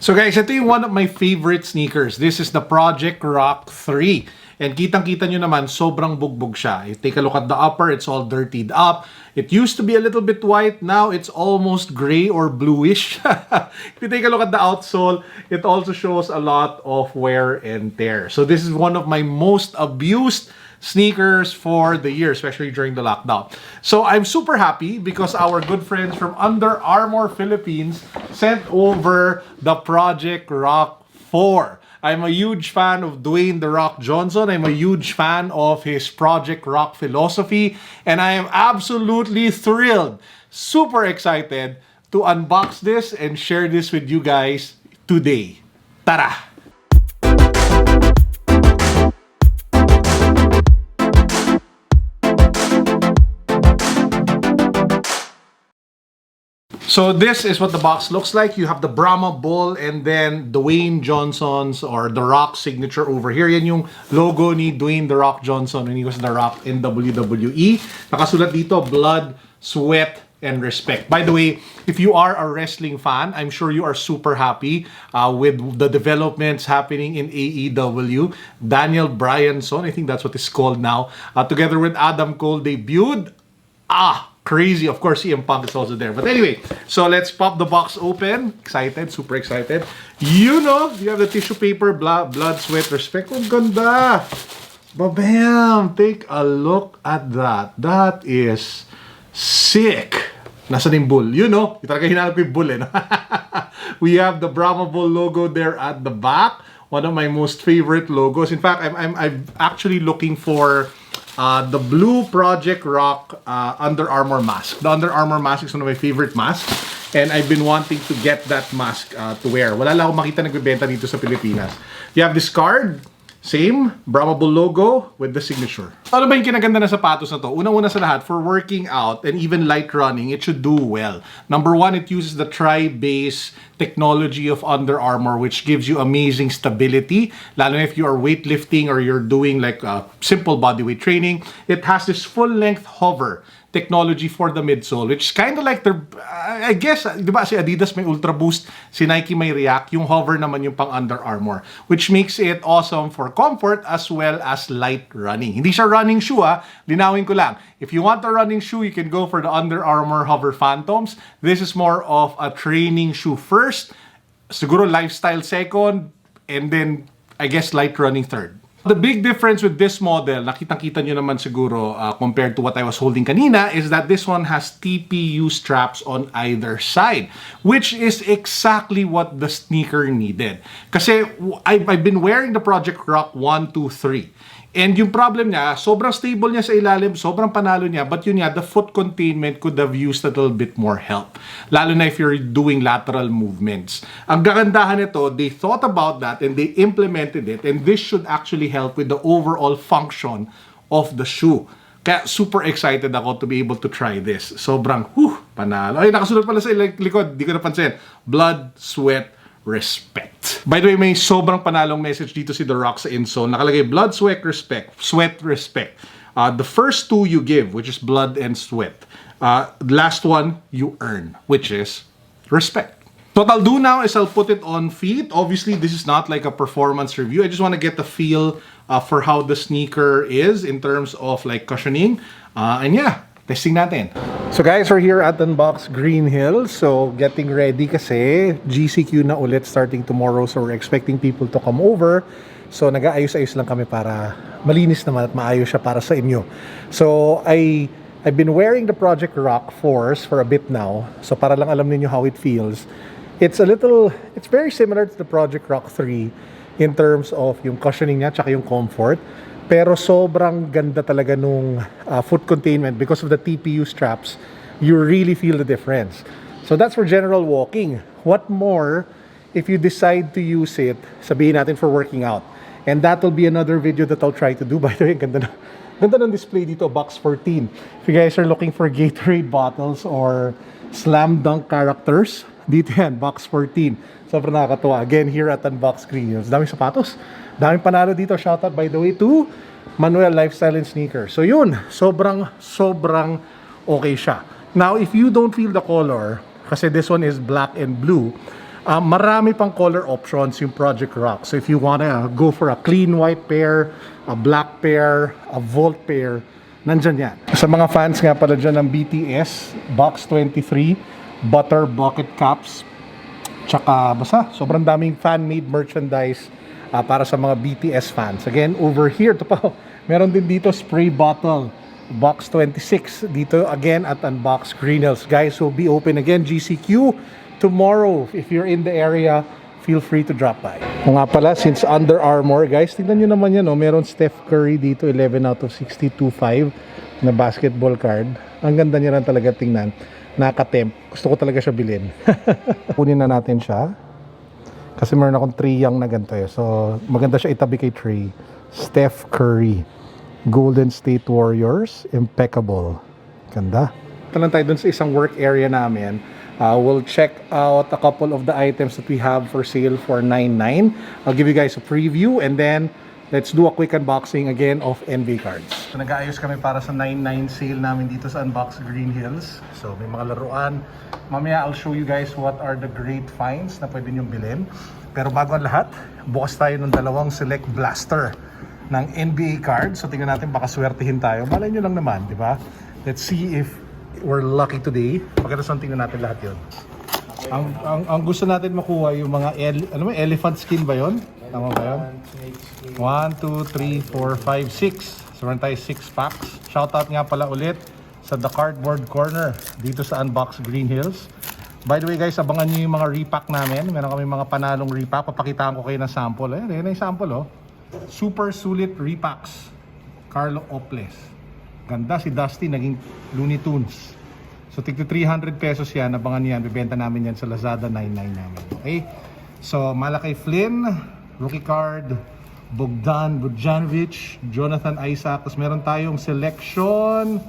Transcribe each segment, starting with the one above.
So guys, ito yung one of my favorite sneakers. This is the Project Rock 3. And kitang-kita nyo naman, sobrang bugbog siya. You take a look at the upper, it's all dirtied up. It used to be a little bit white. Now it's almost gray or bluish. If you take a look at the outsole, it also shows a lot of wear and tear. So this is one of my most abused sneakers for the year, especially during the lockdown. So I'm super happy because our good friends from Under Armour Philippines sent over the Project Rock 4. I'm a huge fan of Dwayne "The Rock" Johnson. I'm a huge fan of his Project Rock philosophy. And I am absolutely thrilled, super excited to unbox this and share this with you guys today. Tara! So this is what the box looks like. You have the Brahma Bull and then Dwayne Johnson's or The Rock signature over here. Yan yung logo ni Dwayne The Rock Johnson when he was The Rock in WWE. Nakasulat dito, blood, sweat, and respect. By the way, if you are a wrestling fan, I'm sure you are super happy with the developments happening in AEW. Daniel Bryanson, I think that's what it's called now, together with Adam Cole debuted. Crazy. Of course, CM Punk is also there. But anyway, so let's pop the box open. Excited, super excited. You know, you have the tissue paper, blood, sweat, respect. Oh, ganda! Babam! Take a look at that. That is sick. Nasaan yung bull? You know, talaga hinanap ko yung bull eh. No? We have the Brahma Bull logo there at the back. One of my most favorite logos. In fact, I'm actually looking for the blue Project Rock Under Armour mask. The Under Armour mask is one of my favorite masks. And I've been wanting to get that mask to wear. Wala lang akong makita nagbebenta dito sa Pilipinas. You have this card. Same, Brahma Bull logo with the signature. Ano ba yung kinaganda na sapatos na to? Unang-una sa lahat, for working out and even light running, it should do well. Number one, it uses the tri-base technology of Under Armour, which gives you amazing stability. Lalo na if you are weightlifting or you're doing like simple bodyweight training. It has this full-length hover technology for the midsole, which is kind of like their, I guess, di ba si Adidas may Ultra Boost, si Nike may React, yung hover naman yung pang Under Armour, which makes it awesome for comfort as well as light running. Hindi siya running shoe linawin ko lang. If you want a running shoe, you can go for the Under Armour Hover Phantoms. This is more of a training shoe first, siguro lifestyle second, and then I guess light running third. The big difference with this model, nakitang-kita nyo naman siguro compared to what I was holding kanina, is that this one has TPU straps on either side, which is exactly what the sneaker needed. Kasi I've been wearing the Project Rock 1, 2, 3. And yung problem niya, sobrang stable niya sa ilalim, sobrang panalo niya, but yun nga, the foot containment could have used a little bit more help. Lalo na if you're doing lateral movements. Ang gagandahan nito, they thought about that and they implemented it, and this should actually help with the overall function of the shoe. Kaya super excited ako to be able to try this. Sobrang, panalo. Ay, nakasunod pala sa likod, di ko napansin. Blood, sweat, respect. By the way, may sobrang panalong message dito si The Rock sa insole. Nakalagay, blood, sweat, respect. Sweat, respect. The first two you give, which is blood and sweat. Last one, you earn, which is respect. So what I'll do now is I'll put it on feet. Obviously, this is not like a performance review. I just want to get the feel for how the sneaker is in terms of like cushioning. And yeah, testing natin. So guys, we're here at Unbox Green Hills. So getting ready kasi GCQ na ulit starting tomorrow. So we're expecting people to come over. So nag-aayos-ayos lang kami para malinis naman at maayos siya para sa inyo. So I've been wearing the Project Rock 4s for a bit now. So para lang alam niyo how it feels. It's very similar to the Project Rock 3 in terms of yung cushioning niya tsaka yung comfort. Pero sobrang ganda talaga nung foot containment because of the TPU straps. You really feel the difference. So that's for general walking. What more if you decide to use it, sabihin natin for working out. And that will be another video that I'll try to do. By the way, ganda ng display dito, box 14. If you guys are looking for Gatorade bottles or slam dunk characters, dito yan, box 14. Sobrang nakakatuwa. Again, here at Unbox Green Hills. Daming sapatos. Daming panalo dito. Shoutout by the way to Manuel Lifestyle and Sneakers. So yun, sobrang okay siya. Now, if you don't feel the color, kasi this one is black and blue, Marami pang color options yung Project Rock. So if you wanna go for a clean white pair, a black pair, a Volt pair, nandyan yan. Sa mga fans nga pala dyan ng BTS, Box 23, Butter Bucket Caps, tsaka basta sobrang daming fan-made merchandise para sa mga BTS fans. Again, over here, ito pa, meron din dito spray bottle, Box 26, dito again at Unbox Green Hills. Guys, will be open again, GCQ, tomorrow. If you're in the area, feel free to drop by. O nga pala, since Under Armour, guys, tignan nyo naman yan, oh, meron Steph Curry dito, 11 out of 62.5 na basketball card. Ang ganda niya lang talaga tingnan. Nakatempt. Gusto ko talaga siya bilhin. Kunin na natin siya. Kasi meron akong Trey Young na ganito eh. So, maganda siya itabi kay Trey. Steph Curry. Golden State Warriors. Impeccable. Ganda. Ito lang tayo dun sa isang work area namin. We'll check out a couple of the items that we have for sale for $9.9. I'll give you guys a preview and then let's do a quick unboxing again of NBA cards. So, nag-aayos kami para sa $9.9 sale namin dito sa Unbox Green Hills. So may mga laruan. Mamaya I'll show you guys what are the great finds na pwede nyong bilhin. Pero bago ang lahat, bukas tayo ng dalawang select blaster ng NBA cards. So tingnan natin, baka swertihin tayo. Malay nyo lang naman, di ba? Let's see if we're lucky today. Pagkatasan tingnan natin lahat yun. Ang gusto natin makuha yung mga elephant skin ba yun? Tama ba yun? 1, 2, 3, 4, 5, 6. So meron tayo 6 packs. Shoutout nga pala ulit sa The Cardboard Corner dito sa Unbox Green Hills. By the way guys, abangan nyo yung mga repack namin. Meron kami mga panalong repack. Papakitaan ko kayo ng sample. Ayan yung sample oh. Super sulit repacks. Carlo Ople. Ganda si Dusty, naging Looney Tunes. So tigto 300 pesos yan. Abangan nyo yan. Bibenta namin yan sa Lazada 99 namin. Okay? So Malakay Flynn, rookie card, Bogdan Bogdanovic, Jonathan Isaac. Tapos meron tayong selection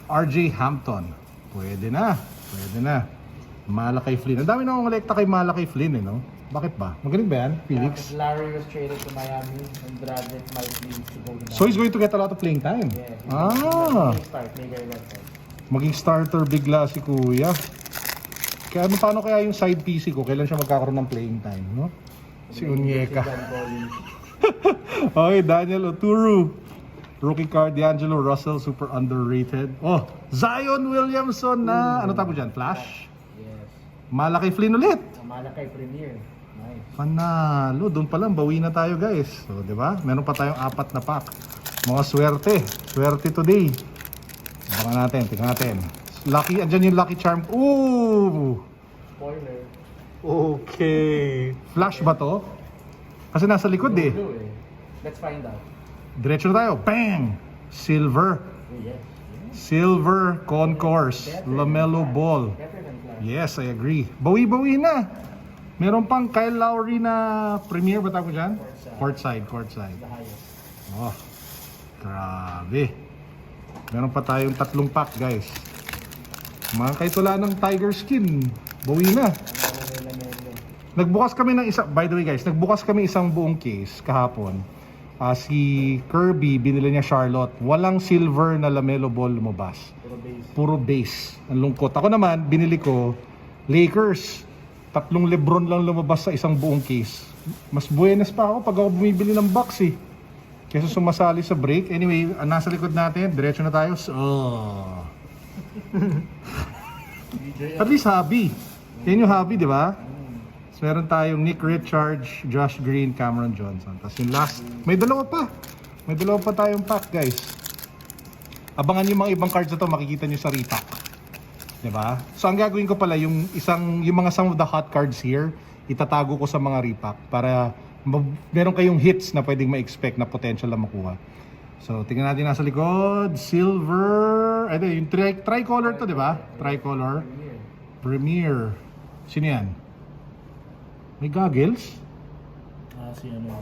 RJ Hampton. Pwede na. Pwede na. Malakay Flynn. Ang dami na akong kolekta kay Malakay Flynn eh, no? Bakit ba? Magaling ba yan, Felix? Yeah, Larry was traded to Miami and Dragic might be to go to Miami. So he's going to get a lot of playing time? Yeah. Maging starter bigla si Kuya. Kaya paano kaya yung side PC ko? Kailan siya magkakaroon ng playing time, no? Si Onyeka. Okay, Daniel Oturu. Rookie card, D'Angelo Russell, super underrated. Oh, Zion Williamson na, ano tawag dyan? Flash? Yes. Malakay Flynn ulit. Malakay Premier. Nice. Panalo, doon pa lang, bawi na tayo guys. So, di ba? Meron pa tayong 4 na pack. Mga swerte. Swerte today. Baka natin, tingnan natin. Lucky, andyan yung lucky charm. Ooh! Spoiler. Okay. Flash ba to? Kasi nasa likod eh. Let's find out. Diretso na tayo. Bang! Silver. Oh, yes. Silver Concourse. LaMelo Ball. Better than Flash. Yes, I agree. Bawi-bawi na. Meron pang Kyle Lowry na premier. Ba't ako dyan? Courtside. Courtside. The highest. Oh, grabe. Meron pa tayong 3 pack, guys. Mga kahit wala ng tiger skin, bawi na. Nagbukas kami ng isa, by the way guys, nagbukas kami isang buong case kahapon. Si Kirby, binili niya Charlotte. Walang silver na LaMelo Ball lumabas. Puro base. Ang lungkot. Ako naman, binili ko Lakers. 3 Lebron lang lumabas sa isang buong case. Mas buenas pa ako pag ako bumibili ng box eh. Kesa sumasali sa break. Anyway, nasa likod natin. Diretso na tayo. Oh. At least hobby. Yan yung hobby, di ba? So, meron tayong Nick Richards, Josh Green, Cameron Johnson. Tapos yung last, may dalawa pa. May dalawa pa tayong pack, guys. Abangan yung mga ibang cards na to, makikita nyo sa repack. Di ba? So, ang gagawin ko pala, yung mga some of the hot cards here, itatago ko sa mga repack para meron kayong hits na pwedeng ma-expect na potential na makuha. So, tingnan natin nasa likod. Silver. Ito, yung tricolor to, di ba? Tricolor. Premier. Sino yan? May goggles? Si ano?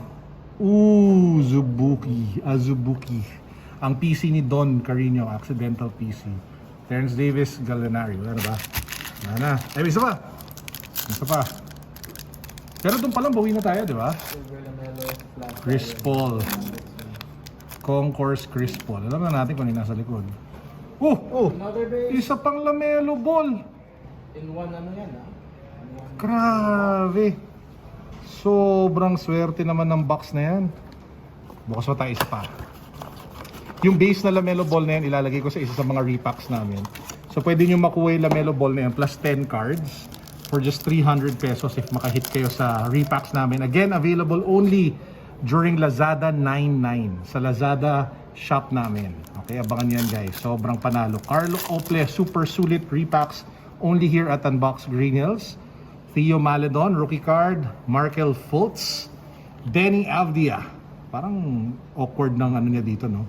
Zubuki. Azubuki. Ang PC ni Don Carino. Accidental PC. Terrence Davis, Gallinari. Wala na ba? Wala na. Ay, isa pa. Isa pa. Pero doon palang bawi na tayo, di ba? Chris Paul. Concourse Chris Paul. Alam na natin kung ano nasa likod. Oh! Another base. Isa pang LaMelo Ball. In one ano yan Grabe. Sobrang swerte naman ng box na yan. Bukas mo tayo isa pa. Yung base na Lamelo Ball na yan, ilalagay ko sa isa sa mga repacks namin. So pwede nyo makuha yung Lamelo Ball na yan plus 10 cards for just 300 pesos if makahit kayo sa repacks namin. Again, available only during Lazada 99 sa Lazada shop namin. Okay, abangan yan guys. Sobrang panalo. Carlo, Ople, super sulit repacks only here at Unbox GH. Theo Maledon, rookie card. Markel Fultz. Denny Avdia. Parang awkward ng ano niya dito, no?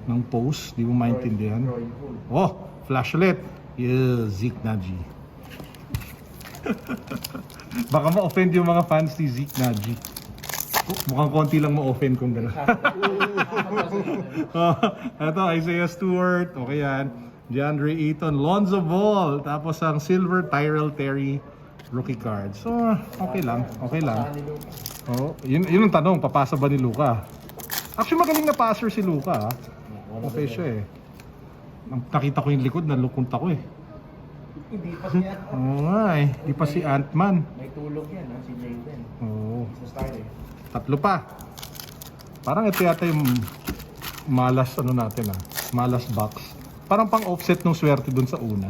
Ng post. Di mo maintindihan. Oh, flash ulit. Yeah, Zeke Naji. Baka ma-offend yung mga fans ni Zeke Naji. Mukhang konti lang ma-offend kung gano'n. Ito, Isaiah Stewart. Okay yan. DeAndre Ayton. Lonzo Ball. Tapos ang silver Tyrell Terry rookie card. So, okay lang. Okay lang. Oh, yun ang tanong. Papasa ba ni Luka? Actually, magaling na passer si Luka. Okay siya eh. Nakita ko yung likod, nalukont ako eh. Hindi pa siya. Oo nga eh. Hindi pa si Ant-Man. May tulog yan, si Jaden. Oo. Sa starter. Tatlo pa. Parang ito yata yung malas ano natin malas box. Parang pang offset ng swerte dun sa una.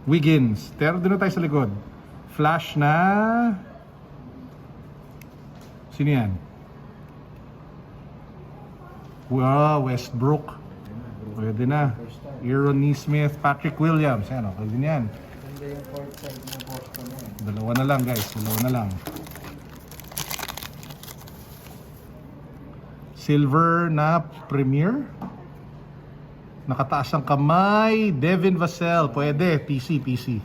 Wiggins. Pero doon na tayo sa likod. Flash na... Sino yan? Wow, Westbrook. Pwede na. Aaron Nesmith, Patrick Williams. Ano, pwede yan. Ganda yung court side ng Boston na yan. Dalawa na lang guys, dalawa na lang. Silver na Premier. Nakataas ang kamay. Devin Vassell. Pwede. PC.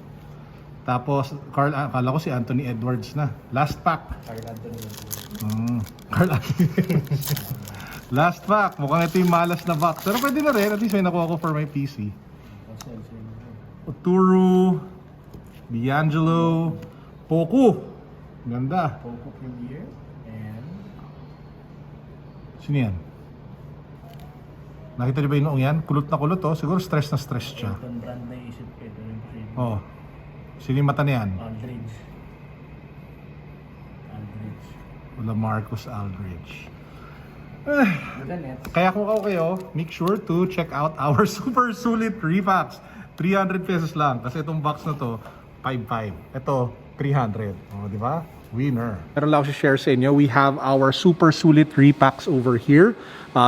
Tapos, akala ko si Anthony Edwards na. Last pack. Carl Anthony. Carl Anthony. Last pack. Mukhang ito yung malas na box. Pero pwede na rin. At least may nakuha ko for my PC. Oturu. D'Angelo. Poku. Ganda. Poku Premier. And... Sino yan? Nakita niyo ba yung noong yan? Kulot na kulot oh. Siguro stress na stress siya. Elton Brand na isip ko. Ito yung trade. Oh. Sino yung mata niyan? Aldridge. Wala Marcus Aldridge. Net. Kaya kung ako kayo, make sure to check out our super sulit repacks. 300 pesos lang. Kasi itong box na to, 5.5. Ito, 300. O, di ba? Winner. Meron lang ako share sa inyo. We have our super sulit repacks over here.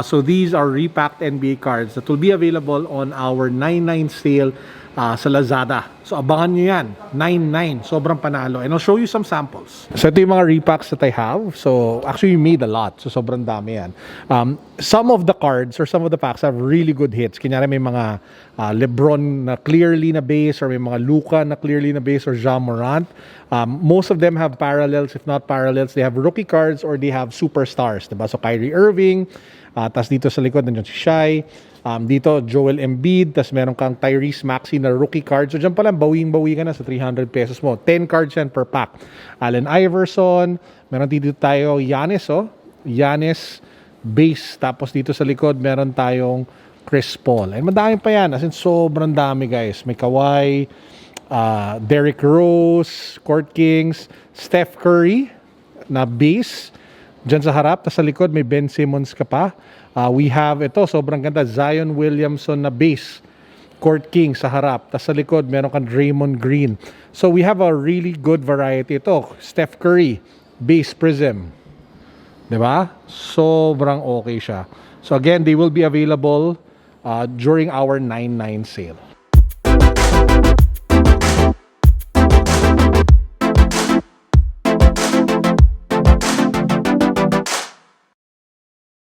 So these are repacked NBA cards that will be available on our 9.9 sale sa Lazada. So abangan nyo yan. 9.9. Sobrang panalo. And I'll show you some samples. So ito yung mga repacks that I have. So actually we made a lot. So sobrang dami yan. Some of the cards or some of the packs have really good hits. Kunyari may mga LeBron na clearly na base or may mga Luka na clearly na base or Ja Morant. Most of them have parallels. If not parallels, they have rookie cards or they have superstars. Diba? So Kyrie Irving. Tas dito sa likod nandiyan si Shai. Dito Joel Embiid. Tas meron kang Tyrese Maxey na rookie card. So dyan pala bawing-bawi ka na sa 300 pesos mo. 10 cards yan per pack. Allen Iverson. Meron dito tayo Giannis Giannis base. Tapos dito sa likod meron tayong Chris Paul. And madami pa yan. As in sobrang dami guys. May Kawhi, Derrick Rose, Court Kings, Steph Curry na base. Diyan sa harap, tas sa likod may Ben Simmons ka pa. We have ito, sobrang ganda, Zion Williamson na base. Court King sa harap. Tas sa likod, meron kang Draymond Green. So we have a really good variety. Ito, Steph Curry, base prism. Diba? Sobrang okay siya. So again, they will be available during our 9.9 sale.